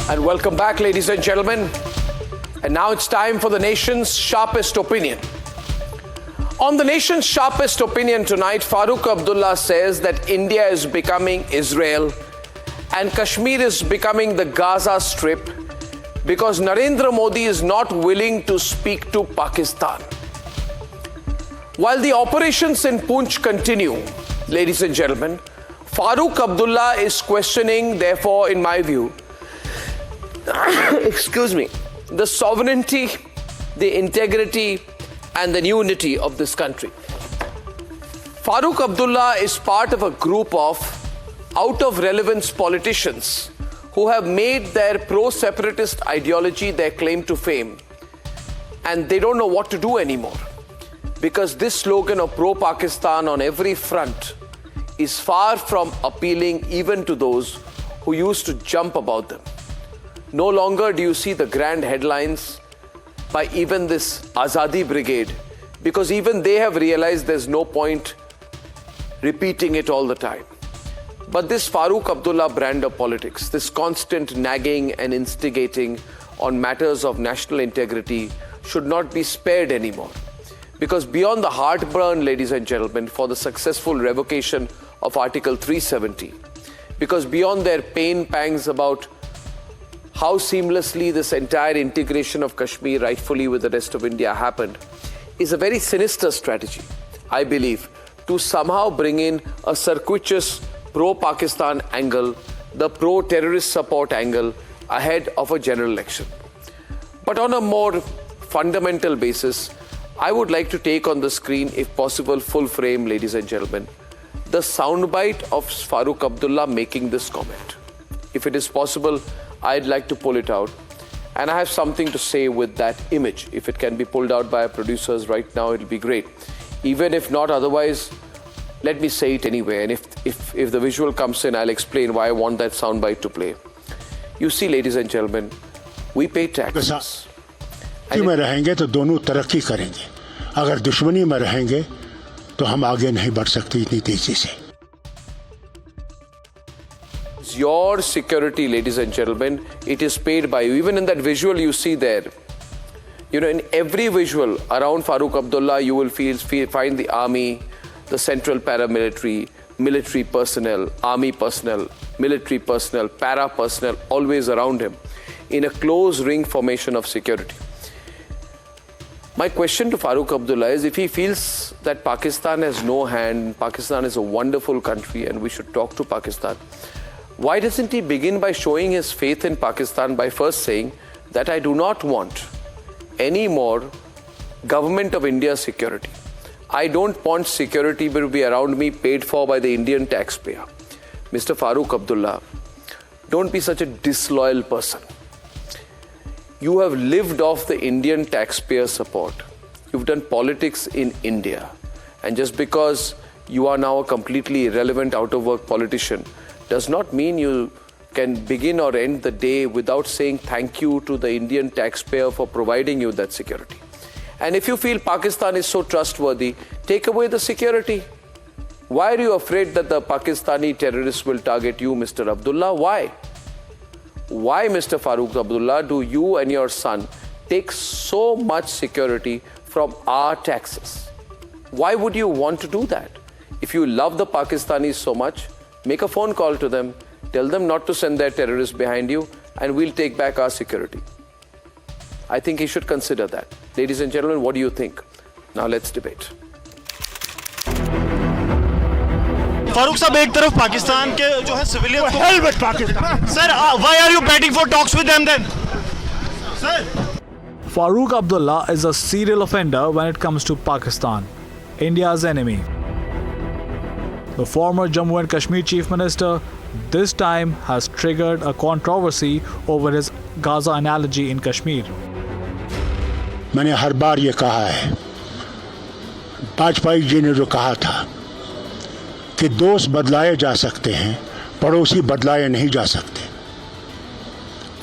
And welcome back, ladies and gentlemen. And now it's time for the nation's sharpest opinion. On the nation's sharpest opinion tonight, Farooq Abdullah says that India is becoming Israel and Kashmir is becoming the Gaza Strip because Narendra Modi is not willing to speak to Pakistan. While the operations in Poonch continue, ladies and gentlemen, Farooq Abdullah is questioning, therefore, in my view, the sovereignty, the integrity, and the unity of this country. Farooq Abdullah is part of a group of out-of-relevance politicians who have made their pro-separatist ideology their claim to fame, and they don't know what to do anymore because this slogan of pro-Pakistan on every front is far from appealing even to those who used to jump about them. No longer do you see the grand headlines by even this Azadi Brigade, because even they have realized there's no point repeating it all the time. But this Farooq Abdullah brand of politics, this constant nagging and instigating on matters of national integrity should not be spared anymore. Because beyond the heartburn, ladies and gentlemen, for the successful revocation of Article 370, because beyond their pain pangs about how seamlessly this entire integration of Kashmir rightfully with the rest of India happened, is a very sinister strategy, I believe, to somehow bring in a circuitous pro-Pakistan angle, the pro-terrorist support angle ahead of a general election. But on a more fundamental basis, I would like to take on the screen, if possible, full frame, ladies and gentlemen, the soundbite of Farooq Abdullah making this comment. If it is possible, I'd like to pull it out. And I have something to say with that image. If it can be pulled out by our producers right now, it'll be great. Even if not otherwise, let me say it anyway. And if the visual comes in, I'll explain why I want that soundbite to play. You see, ladies and gentlemen, we pay taxes. में रहेंगे तो दोनों तरक्की करेंगे. अगर दुश्मनी में रहेंगे तो हम आगे नहीं बढ़ सकते इतनी तेजी से. Your security, ladies and gentlemen, it is paid by you. Even in that visual you see there, in every visual around Farooq Abdullah, you will find the army, the central paramilitary, military personnel, army personnel, military personnel, para personnel, always around him in a close ring formation of security. My question to Farooq Abdullah is, if he feels that Pakistan has no hand, Pakistan is a wonderful country and we should talk to Pakistan, why doesn't he begin by showing his faith in Pakistan by first saying that I do not want any more government of India security. I don't want security to be around me paid for by the Indian taxpayer. Mr. Farooq Abdullah, don't be such a disloyal person. You have lived off the Indian taxpayer support. You've done politics in India. And just because you are now a completely irrelevant out-of-work politician does not mean you can begin or end the day without saying thank you to the Indian taxpayer for providing you that security. And if you feel Pakistan is so trustworthy, take away the security. Why are you afraid that the Pakistani terrorists will target you, Mr. Abdullah? Why? Why, Mr. Farooq Abdullah, do you and your son take so much security from our taxes? Why would you want to do that? If you love the Pakistanis so much, make a phone call to them, tell them not to send their terrorists behind you, and we'll take back our security. I think he should consider that. Ladies and gentlemen, what do you think? Now let's debate. Farooq साहब, एक तरफ पाकिस्तान के जो है civilian hell with Pakistan. Sir, why are you betting for talks with them then? Sir. Farooq Abdullah is a serial offender when it comes to Pakistan, India's enemy. The former Jammu and Kashmir Chief Minister this time has triggered a controversy over his Gaza analogy in Kashmir. मैंने हर बार ये कहा है, वाजपेयी जी ने जो कहा था कि दोस्त बदलाए जा सकते हैं, पड़ोसी बदलाए नहीं जा सकते.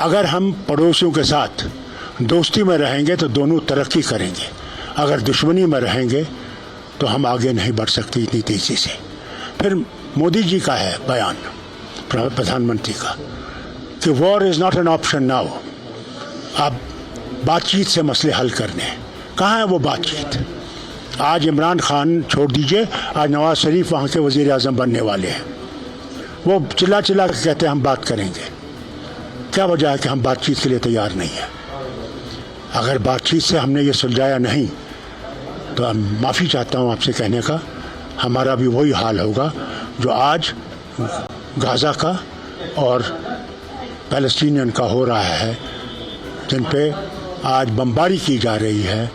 अगर हम पड़ोसियों के साथ दोस्ती में रहेंगे तो दोनों तरक्की करेंगे. अगर दुश्मनी में रहेंगे तो हम आगे नहीं बढ़ सकते इतनी तेजी से. फिर मोदी जी का है बयान, प्रधानमंत्री का, कि war is not an option now, अब बातचीत से मसले हल करने हैं। कहाँ है वो बातचीत? आज इमरान खान छोड़ दीजिए, आज नवाज शरीफ वहाँ के वज़ीर आज़म बनने वाले हैं। वो चिल्ला चिल्ला के कहते हैं हम बात करेंगे। क्या वजह है कि हम बातचीत के लिए तैयार नहीं हैं? अगर बातचीत से हमने ये सुलझाया नहीं तो माफ़ी चाहता हूँ आपसे कहने का, हमारा भी वही हाल होगा जो आज गाज़ा का और पैलेस्टीनियन का हो रहा है, जिन पे आज बमबारी की जा रही है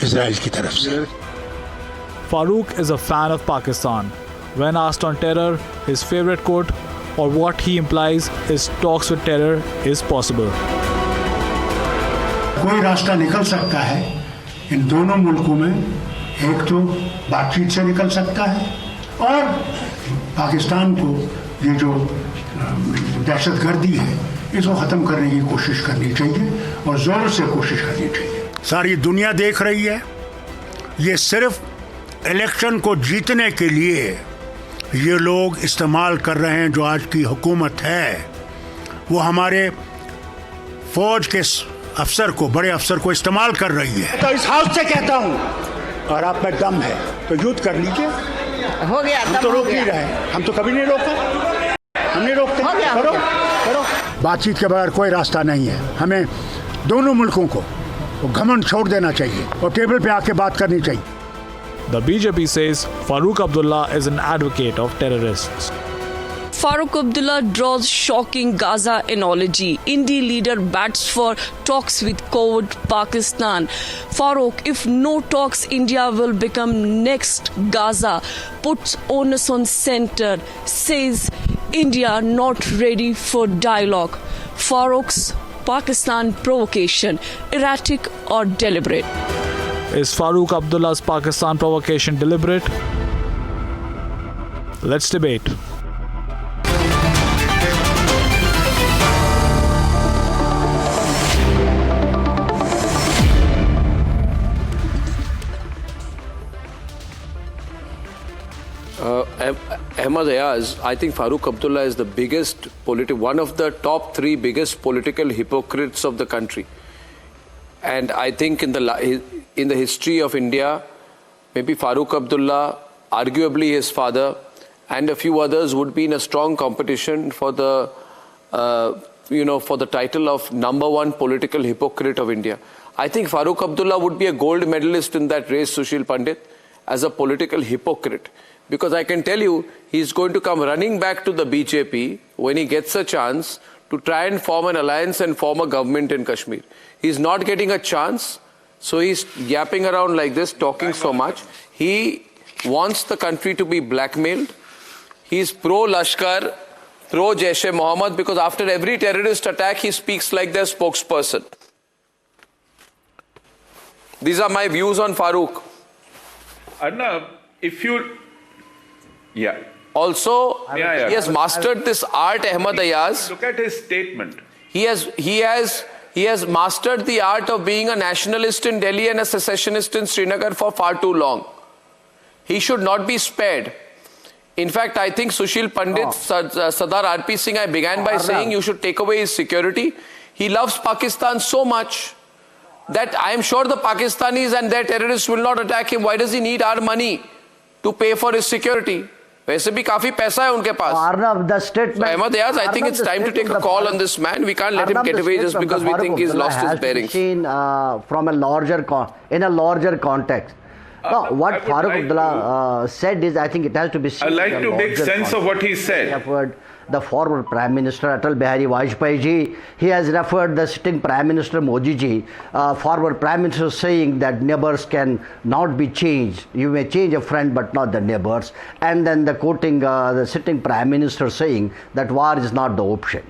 इजराइल की तरफ से। Farooq is a fan of Pakistan. When asked on terror, his favorite quote or what he implies is talks with terror is possible. कोई रास्ता निकल सकता है इन दोनों मुल्कों में, एक तो बातचीत से निकल सकता है और पाकिस्तान को ये जो दहशतगर्दी है इसको ख़त्म करने की कोशिश करनी चाहिए और ज़ोर से कोशिश करनी चाहिए। सारी दुनिया देख रही है, ये सिर्फ इलेक्शन को जीतने के लिए ये लोग इस्तेमाल कर रहे हैं। जो आज की हुकूमत है वो हमारे फौज के अफसर को, बड़े अफसर को इस्तेमाल कर रही है। तो इस हाउस से कहता हूँ, और आप में दम है तो युद्ध कर लीजिए। हो गया, हम तो रोक नहीं रहे, हम तो कभी नहीं रोका, हम नहीं रोकते। करो करो, बातचीत के बगैर कोई रास्ता नहीं है। हमें दोनों मुल्कों को वो घमंड छोड़ देना चाहिए और टेबल पे आके बात करनी चाहिए। The BJP says Farooq Abdullah is an advocate of terrorists. Farooq Abdullah draws shocking Gaza analogy. Indi leader bats for talks with coward Pakistan. Farooq, if no talks, India will become next Gaza. Puts onus on center. Says India not ready for dialogue. Farooq's Pakistan provocation, erratic or deliberate? Is Farooq Abdullah's Pakistan provocation deliberate? Let's debate. Ahmad Ayaz, I think Farooq Abdullah is the biggest one of the top 3 biggest political hypocrites of the country. And I think in the history of India, maybe Farooq Abdullah, arguably his father, and a few others would be in a strong competition for the, for the title of #1 political hypocrite of India. I think Farooq Abdullah would be a gold medalist in that race, Sushil Pandit, as a political hypocrite. Because I can tell you, he's going to come running back to the BJP when he gets a chance to try and form an alliance and form a government in Kashmir. He's not getting a chance, so he's yapping around like this, talking so much. He wants the country to be blackmailed. He's pro-Lashkar, pro-Jaish-e-Mohammed, because after every terrorist attack, he speaks like their spokesperson. These are my views on Farooq. Arnab, if you... Yeah. Also, he has mastered this art, Ahmad Ayaz. Look at his statement. He has mastered the art of being a nationalist in Delhi and a secessionist in Srinagar for far too long. He should not be spared. In fact, I think Sushil Pandit, Sardar R.P. Singh, I began by saying you should take away his security. He loves Pakistan so much that I am sure the Pakistanis and their terrorists will not attack him. Why does he need our money to pay for his security? वैसे भी काफी पैसा है उनके पास. Arnab, the statement. Ahmad Ayaz, I think it's time to take a call on this man. We can't let him get away just because we think he's lost his bearings. Seen from a larger in a larger context. No, what Farooq Abdullah said is, I think it has to be seen. I'd like to make sense of what he said. The former Prime Minister Atal Bihari Vajpayee ji, he has referred the sitting Prime Minister Modi ji, former Prime Minister, saying that neighbors can not be changed. You may change a friend but not the neighbors. And then the quoting the sitting Prime Minister saying that war is not the option.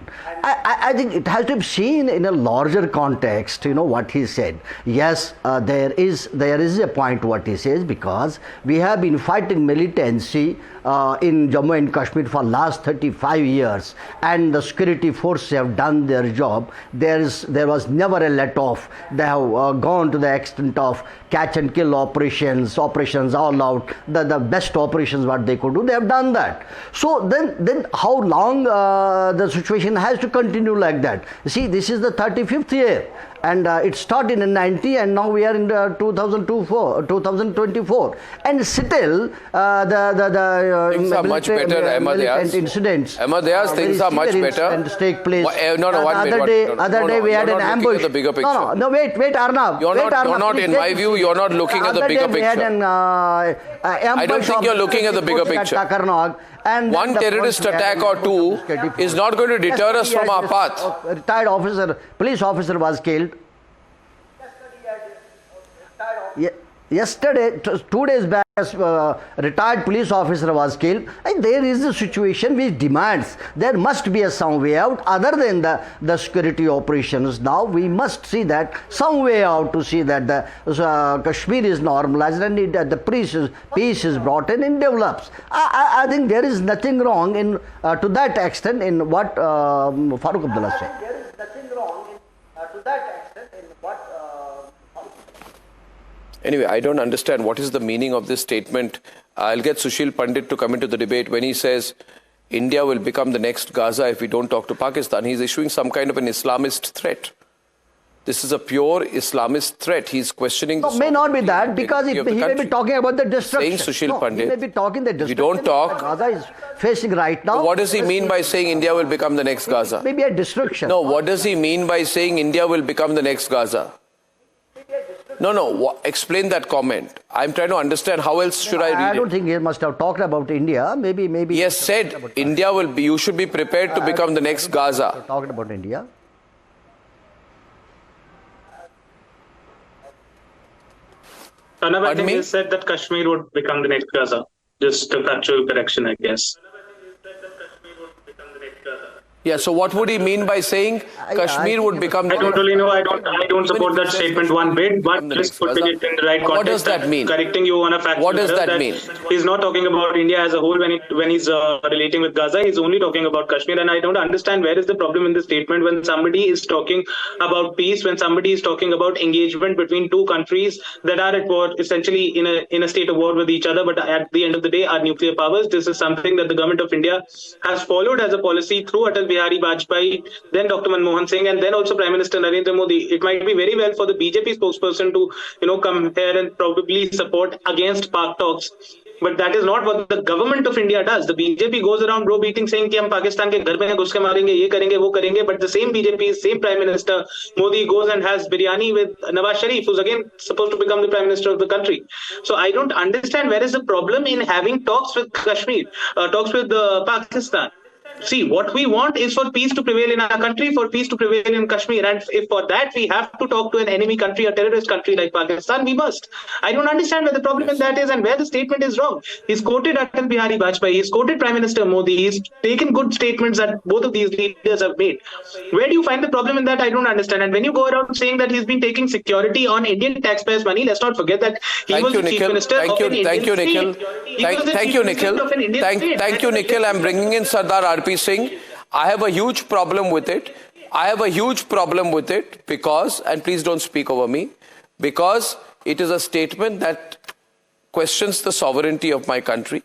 I think it has to be seen in a larger context, what he said. Yes, there is a point what he says, because we have been fighting militancy in Jammu and Kashmir for last 35 years, and the security forces have done their job. There was never a let off. They have gone to the extent of catch and kill operations all out, the best operations what they could do, they have done that. So then how long the situation has to continue like that? See, this is the 35th year. And it started in 90, and now we are in 2024, and still things are much better, Ahmad Yaz. Incidents. Ahmad Yaz, things are much better. Take place. No, one minute. Other day we had an ambush. The bigger picture. No, wait, Arnab. You're not, in my view, you're not looking at the bigger picture. We had an I don't think you're looking at the bigger picture. And one terrorist attack or two is not going to deter us from our path. A retired police officer was killed. Yesterday, 2 days back, a retired police officer was killed. And there is a situation which demands there must be some way out other than the security operations. Now we must see that some way out to see that the Kashmir is normalized and the peace is brought in and develops. I think there is nothing wrong in to that extent in what Farooq Abdullah said. There is nothing wrong to that extent in what. Anyway, I don't understand what is the meaning of this statement. I'll get Sushil Pandit to come into the debate. When he says India will become the next Gaza if we don't talk to Pakistan, he's issuing some kind of an Islamist threat. This is a pure Islamist threat. He's questioning the may not be that, because he may be talking about the destruction. Saying Sushil Pandit, he may be talking the destruction. We don't talk. Gaza is facing right now. So what does he mean by saying India will become the next Gaza? Maybe a destruction. No, what does he mean by saying India will become the next Gaza? No, explain that comment. I'm trying to understand how else should I read it. I don't think he must have talked about India. Maybe. He has said India will be, you should be prepared to become the next Gaza. Talking about India. Arnab, I think he said that Kashmir would become the next Gaza. Just a factual correction, I guess. Yeah, so what would he mean by saying Kashmir would become... I don't really know. I don't support that statement one bit, but just putting it in the right context. What does that mean? Correcting you on a factual What does that mean? He's not talking about India as a whole when he's relating with Gaza. He's only talking about Kashmir, and I don't understand where is the problem in this statement when somebody is talking about peace, when somebody is talking about engagement between two countries that are at war, essentially in a state of war with each other, but at the end of the day are nuclear powers. This is something that the government of India has followed as a policy through Atal Bihari Vajpayee, then Dr. Manmohan Singh, and then also Prime Minister Narendra Modi. It might be very well for the BJP spokesperson to, come here and probably support against Pak talks. But that is not what the government of India does. The BJP goes around browbeating, saying कि हम पाकिस्तान के घर में घुस के मारेंगे, ये करेंगे, वो करेंगे. But the same BJP, same Prime Minister Modi goes and has biryani with Nawaz Sharif, who's again supposed to become the Prime Minister of the country. So I don't understand where is the problem in having talks with Kashmir, talks with Pakistan. See, what we want is for peace to prevail in our country, for peace to prevail in Kashmir. And if for that we have to talk to an enemy country, a terrorist country like Pakistan, we must. I don't understand where the problem in that is and where the statement is wrong. He's quoted Atal Bihari Vajpayee, he's quoted Prime Minister Modi, he's taken good statements that both of these leaders have made. Where do you find the problem in that? I don't understand. And when you go around saying that he's been taking security on Indian taxpayers' money, let's not forget that he was the Chief Minister of an Indian state. Thank you, Nikhil. Thank you, Nikhil. I'm bringing in Sardar R.P. Singh. I have a huge problem with it. Because, and please don't speak over me, because it is a statement that questions the sovereignty of my country,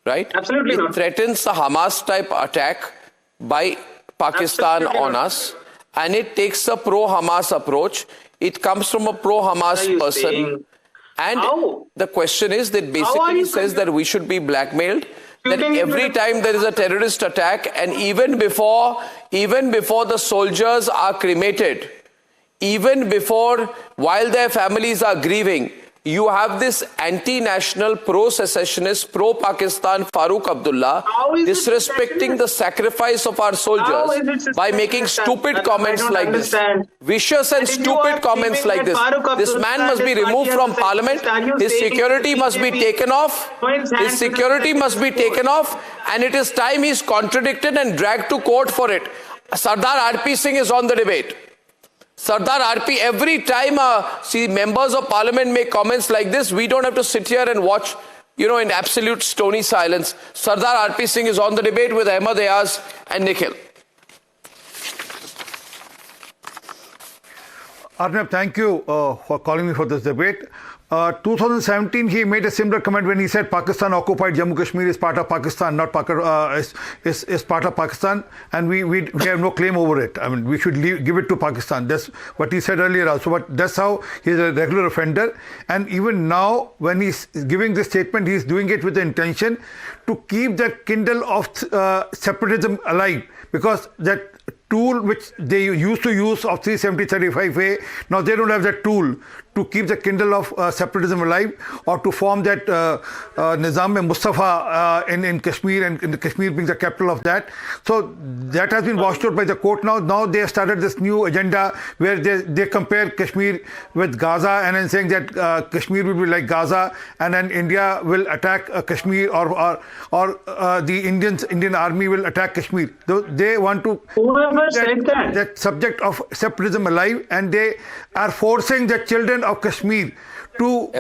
right? Absolutely it not. Threatens a Hamas-type attack by Pakistan Absolutely on not. us, and it takes a pro-Hamas approach. It comes from a pro-Hamas person. Saying? And How? the question is that basically says that we should be blackmailed, that every time there is a terrorist attack, and even before the soldiers are cremated, while their families are grieving, you have this anti-national, pro-secessionist, pro-Pakistan Farooq Abdullah disrespecting the sacrifice of our soldiers by making stupid comments like this. Vicious and stupid comments like this. This man must be removed from parliament. His security must be taken off. His security must be taken off. And it is time he's contradicted and dragged to court for it. Sardar R.P. Singh is on the debate. Sardar R.P., every time members of parliament make comments like this, we don't have to sit here and watch, in absolute stony silence. Sardar R.P. Singh is on the debate with Ahmad Yaz and Nikhil. Arnab, thank you for calling me for this debate. 2017, he made a similar comment when he said Pakistan occupied Jammu Kashmir is part of Pakistan, not is part of Pakistan, and we have no claim over it. I mean, we should give it to Pakistan. That's what he said earlier also. But that's how he's a regular offender. And even now, when he's giving this statement, he's doing it with the intention to keep that kindle of separatism alive, because that tool which they used to use of 370-35A, now they don't have that tool to keep the kindle of separatism alive, or to form that Nizam-e-Mustafa in Kashmir, and Kashmir being the capital of that. So that has been washed out by the court now. Now they have started this new agenda where they compare Kashmir with Gaza, and then saying that Kashmir will be like Gaza, and then India will attack Kashmir, or the Indian army will attack Kashmir. They want to keep that subject of separatism alive, and they are forcing the children of Kashmir to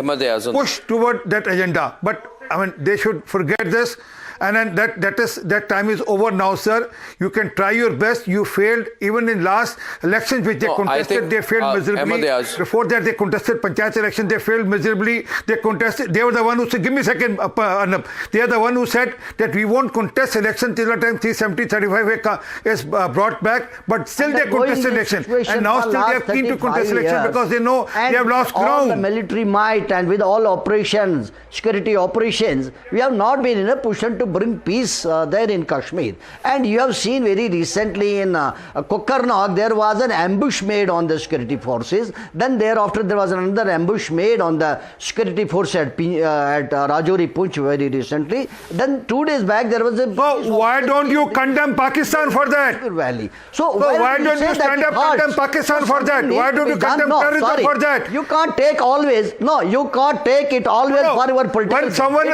push toward that agenda. But I mean, they should forget this. And then that time is over now, sir. You can try your best. You failed even in last elections which they contested. They failed miserably. Before that, they contested Panchayat election. They failed miserably. They contested. They were the one who said, give me a second, Arnab. They are the one who said that we won't contest election till the time 370-35 is brought back. But still they contested election. And now still they are keen to contest election because they know they have lost ground. All the military might and with all operations, security operations, we have not been in a position to bring peace there in Kashmir. And you have seen very recently in Kokarnak, there was an ambush made on the security forces. Then thereafter there was another ambush made on the security force at Rajouri Punch very recently. Then 2 days back there was a... So why don't you condemn Pakistan for that? Valley. So why don't you stand up and condemn Pakistan for that? Why don't you condemn terrorism for that? You can't take always, you can't take it always for your political... When someone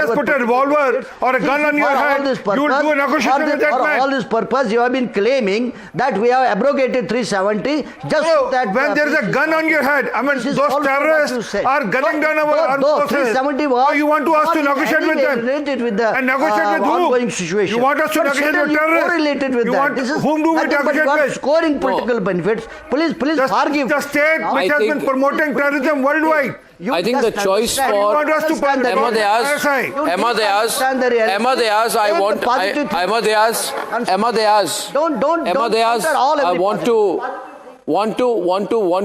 has put a revolver or a gun on your head, you will do a negotiation with that man. For all this purpose, you have been claiming that we have abrogated 370 just so that... when there is a gun on your head, I mean, those terrorists are gunning down our armed forces. 370 was... So you want to us to negotiate with them? Related with the and negotiate with who? Situation. You want us to negotiate with terrorists? Related with that. This is whom do we negotiate with? Scoring political benefits. Please forgive. The state which has been promoting terrorism worldwide. I think the choice for I want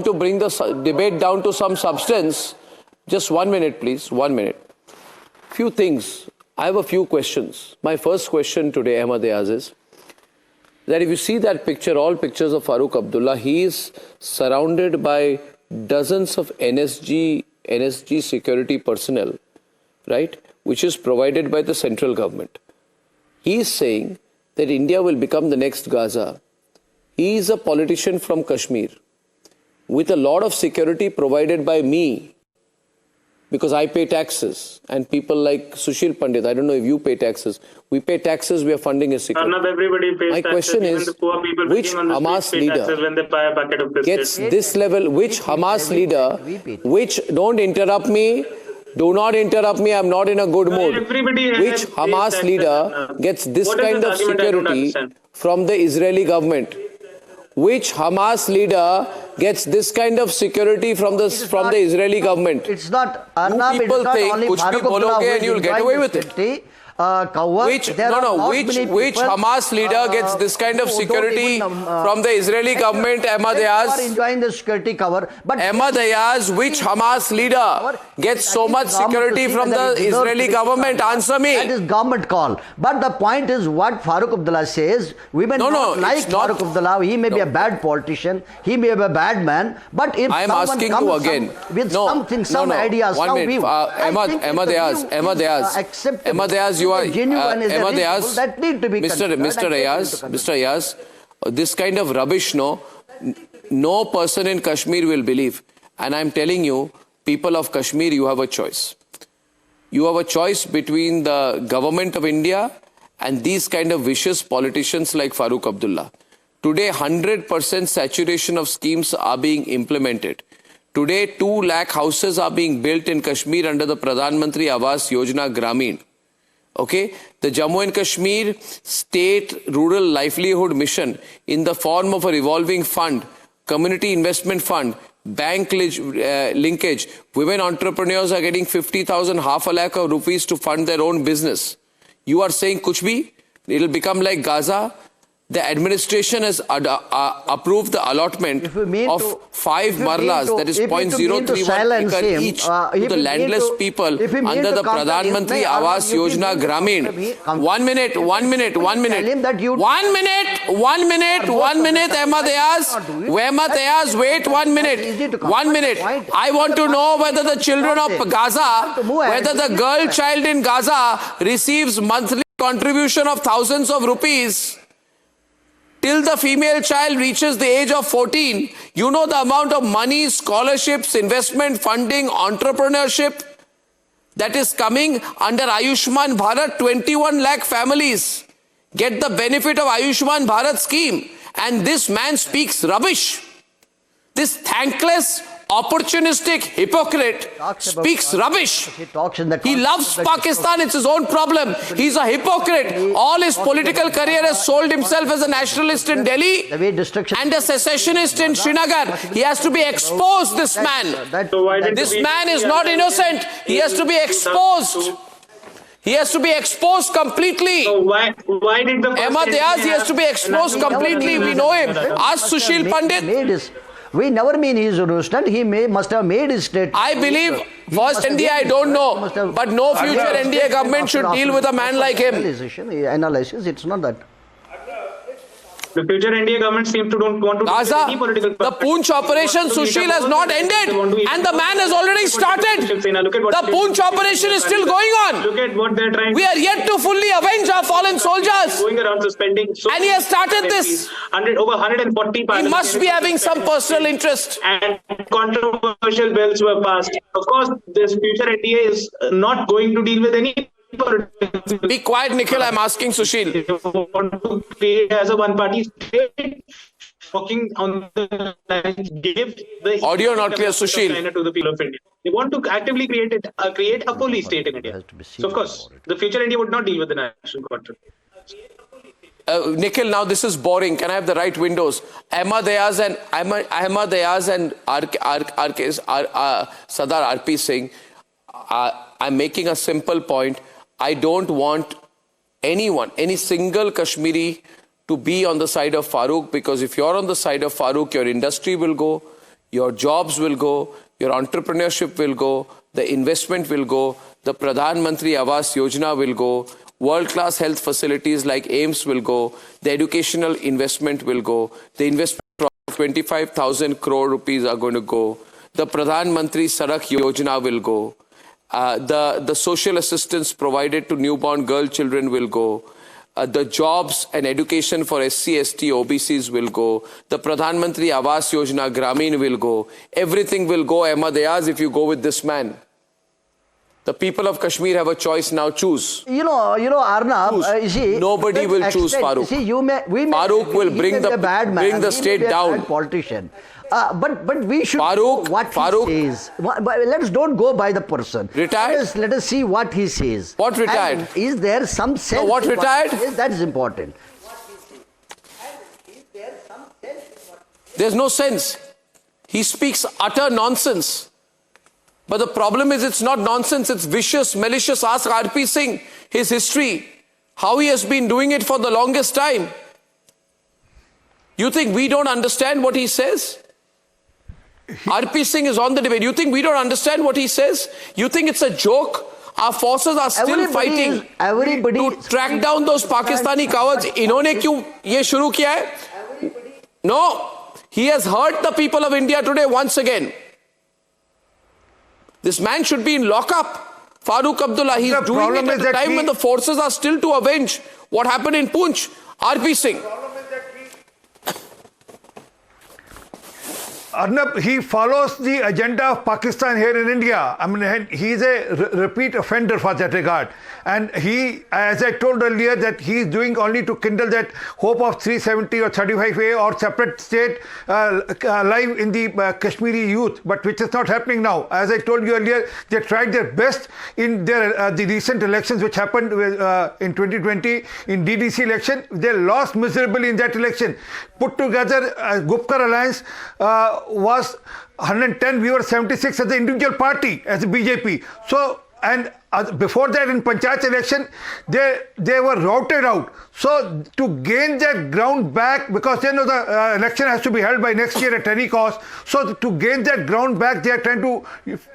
to bring the debate down to some substance. Just 1 minute, please. 1 minute. Few things. I have a few questions. My first question today, Ahmadiyaz, is that if you see that picture, all pictures of Farooq Abdullah, he is surrounded by dozens of NSG security personnel, right, which is provided by the central government. He is saying that India will become the next Gaza. He is a politician from Kashmir with a lot of security provided by me because I pay taxes, and people like Sushil Pandit, I don't know if you pay taxes. We pay taxes, we are funding his security. Not everybody pays My taxes. question is, the poor people which Hamas leader when they buy a bucket of gets this level, which Hamas leader, which, don't interrupt me, do not interrupt me, I'm not in a good mood. Which Hamas leader gets this kind of security from the Israeli government? Which Hamas leader gets this kind of security from the Israeli government? It's not. Arnab, people it's not think only kuch bhi bologe and you'll get away with it. Which Hamas leader gets this kind of security from the Israeli government? Ahmadiyaz, enjoying the security cover, but Ahmadiyaz, which Hamas leader gets so much security from the Israeli government? Answer me. That is government call. But the point is what Farooq Abdullah says. Women like Farooq Abdullah. He may be a bad politician. He may be a bad man. But if I am asking you again with some ideas, Ahmadiyaz, you are Ahmadiyaz, that need to be Mr. Ayaz, this kind of rubbish, no person in Kashmir will believe. And I'm telling you, people of Kashmir, you have a choice. You have a choice between the government of India and these kind of vicious politicians like Farooq Abdullah. Today, 100% saturation of schemes are being implemented. Today, 2 lakh houses are being built in Kashmir under the Pradhan Mantri Awas Yojana Gramin. Okay, the Jammu and Kashmir State Rural Livelihood Mission, in the form of a revolving fund, community investment fund, bank linkage. Women entrepreneurs are getting 50,000, half a lakh of rupees to fund their own business. You are saying kuch bhi? It'll become like Gaza. The administration has approved the allotment of 5 marlas, that is 0.031 acre each, to the landless people under the Pradhan Mantri Awas Yojana Gramin. 1 minute, Ahmad Ayaz, wait 1 minute. 1 minute. I want to know whether the children of Gaza, whether the girl child in Gaza receives monthly contribution of thousands of rupees. Till the female child reaches the age of 14, you know the amount of money, scholarships, investment, funding, entrepreneurship that is coming under Ayushman Bharat. 21 lakh families get the benefit of Ayushman Bharat scheme. And this man speaks rubbish. This thankless, opportunistic hypocrite speaks rubbish. He loves Pakistan, it's his own problem. He's a hypocrite. All his political career has sold himself as a nationalist in Delhi and a secessionist in Srinagar. He has to be exposed, this man. This man is not innocent. He has to be exposed. He has to be exposed completely. So why did the Ahmad Ayaz, he has to be exposed completely. We know him. Ask Sushil Pandit. We never mean he is innocent. He must have made his statement. I believe first NDA, I don't know, but no future NDA government should deal with a man like him. Analysis, it's not that. The future NDA government seems to don't want to Gaza, any political the Poonch operation, Sushil, has not ended, and the man has already started. The Poonch operation is still going on. Look at what they're trying. We are yet to fully avenge our fallen soldiers. Going around suspending. And he has started this. Over 140. He must be having some personal interest. And controversial bills were passed. Of course, this future NDA is not going to deal with any. Be quiet, Nikhil. I'm asking Sushil. They want to create as a one-party state, working on the give the audio not clear, Sushil. To the people of India. They want to actively create a fully state in India. So of course, the future India would not deal with the national contract. Nikhil, now this is boring. Can I have the right windows? Ahmad Ayaz and Sardar RP Singh. I'm making a simple point. I don't want anyone, any single Kashmiri to be on the side of Farooq, because if you're on the side of Farooq, your industry will go, your jobs will go, your entrepreneurship will go, the investment will go, the Pradhan Mantri Awas Yojana will go, world-class health facilities like AIMS will go, the educational investment will go, the investment of 25,000 crore rupees are going to go, the Pradhan Mantri Sadak Yojana will go. The social assistance provided to newborn girl children will go. The jobs and education for SC, ST, OBCs will go. The Pradhan Mantri Awas Yojana Gramin will go. Everything will go, Ahmad Ayaz, if you go with this man. The people of Kashmir have a choice now. Choose. You know, Arnab. Nobody will choose Farooq. Farooq will bring the state down. Politician. But we should Farooq, know what he says. Let's don't go by the person. Retired? Let us see what he says. What retired? And is there some sense? No, what retired? That is important. There's no sense. He speaks utter nonsense. But the problem is, it's not nonsense, it's vicious, malicious. Ask RP Singh, his history, how he has been doing it for the longest time. You think we don't understand what he says? RP Singh is on the debate. You think we don't understand what he says? You think it's a joke? Our forces are still fighting to track down those Pakistani cowards. इन्होंने क्यों ये शुरू किया है? No, he has hurt the people of India today once again. This man should be in lockup. Farooq Abdullah, he's doing it at a time when the forces are still to avenge what happened in Poonch. RP Singh. Arnab, he follows the agenda of Pakistan here in India. I mean, he's a repeat offender for that regard. And he, as I told earlier, that he is doing only to kindle that hope of 370 or 35A or separate state alive in the Kashmiri youth, but which is not happening now. As I told you earlier, they tried their best in their the recent elections which happened in 2020 in DDC election. They lost miserably in that election. Put together a Gupkar alliance was 110, we were 76 as an individual party, as a BJP. So, and before that in Panchayat election, they were routed out. So to gain that ground back, because they know the election has to be held by next year at any cost. So to gain that ground back, they are trying to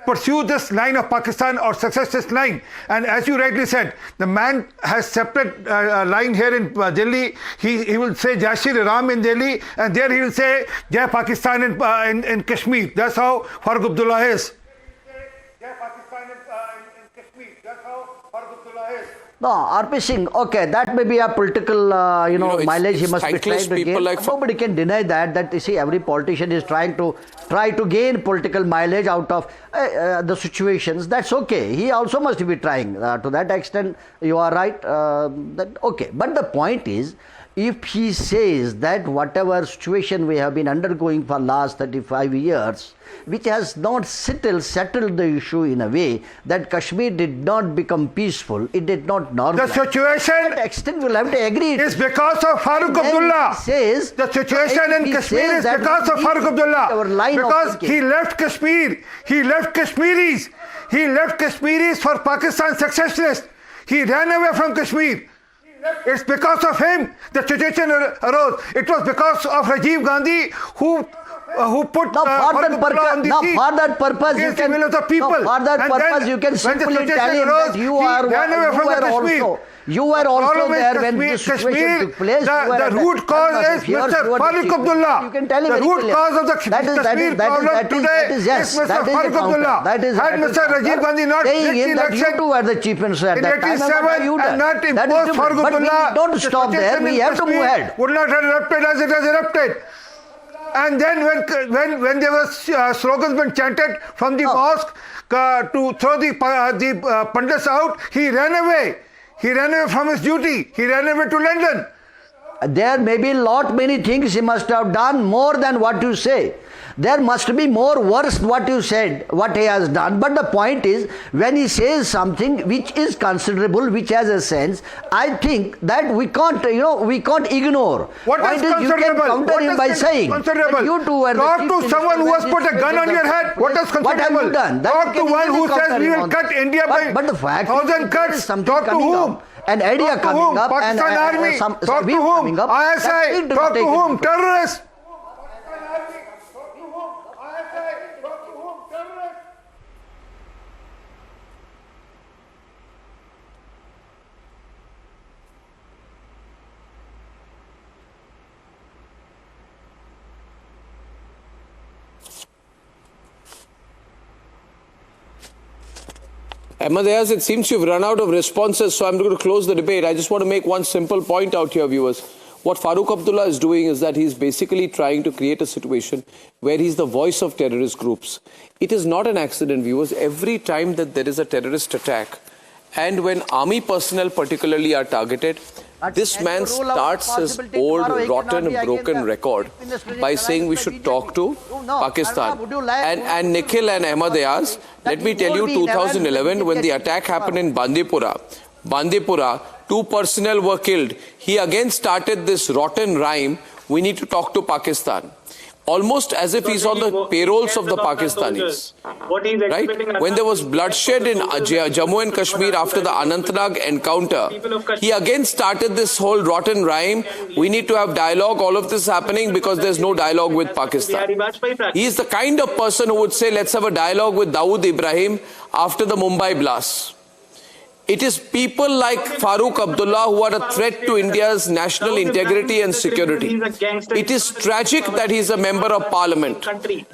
pursue this line of Pakistan or success this line. And as you rightly said, the man has separate line here in Delhi. He will say Jai Shri Ram in Delhi, and there he will say Jai Pakistan in Kashmir. That's how Farooq Abdullah is. No, RP Singh, okay, that may be a political, mileage he must be trying to gain. Like nobody can deny that you see, every politician is try to gain political mileage out of the situations. That's okay. He also must be trying. To that extent, you are right. Okay, but the point is, if he says that whatever situation we have been undergoing for last 35 years, which has not settled the issue in a way that Kashmir did not become peaceful, it did not normalize. The situation to that extent we'll have to agree. Is because of Farooq Abdullah. Says the situation in Kashmir is because of Farooq Abdullah. Because he left Kashmir. He left Kashmiris. He left Kashmiris for Pakistan successorists. He ran away from Kashmir. It's because of him the situation arose. It was because of Rajiv Gandhi who put for that purpose you can simply tell him that you were also there when this situation took place. The root cause is Mr. Farooq Abdullah. You can tell him the root cause of the Kashmir problem today is Mr. Farooq Abdullah. Had Mr. Rajiv Gandhi not taken election you two were the chief minister at that time and not imposed Farooq Abdullah, don't stop there, we have to move ahead. Would not have erupted as it has erupted. And then when there was slogans been chanted from the mosque to throw the Pandits out, he ran away. He ran away from his duty. He ran away to London. There may be many things he must have done more than what you say. There must be more worse what you said, what he has done. But the point is, when he says something which is considerable, which has a sense, I think that we can't ignore. What is considerable? You can counter him by saying that you two were talk to someone who has put a gun on your head. What is considerable? What have you done? Talk to one who says we will cut India by 1,000 cuts. Talk to whom? An idea coming up. Pakistan Army. Talk to whom? ISI. Talk to whom? Terrorists. Ahmadiyas, it seems you've run out of responses, so I'm going to close the debate. I just want to make one simple point out here, viewers. What Farooq Abdullah is doing is that he's basically trying to create a situation where he's the voice of terrorist groups. It is not an accident, viewers. Every time that there is a terrorist attack, and when army personnel particularly are targeted, this man starts his old, rotten, broken record by saying we should talk to Pakistan. And Nikhil and Ahmadiyas, let me tell you, 2011, when the attack happened in Bandipora, 2 personnel were killed. He again started this rotten rhyme, we need to talk to Pakistan. Almost as if he's on the payrolls of the Pakistanis. Right? When there was bloodshed in Jammu and Kashmir after the Anantnag encounter, he again started this whole rotten rhyme. We need to have dialogue. All of this happening because there's no dialogue with Pakistan. He is the kind of person who would say, let's have a dialogue with Dawood Ibrahim after the Mumbai blast. It is people like Farooq Abdullah who are a threat to India's national integrity and security. It is tragic that he is a member of parliament.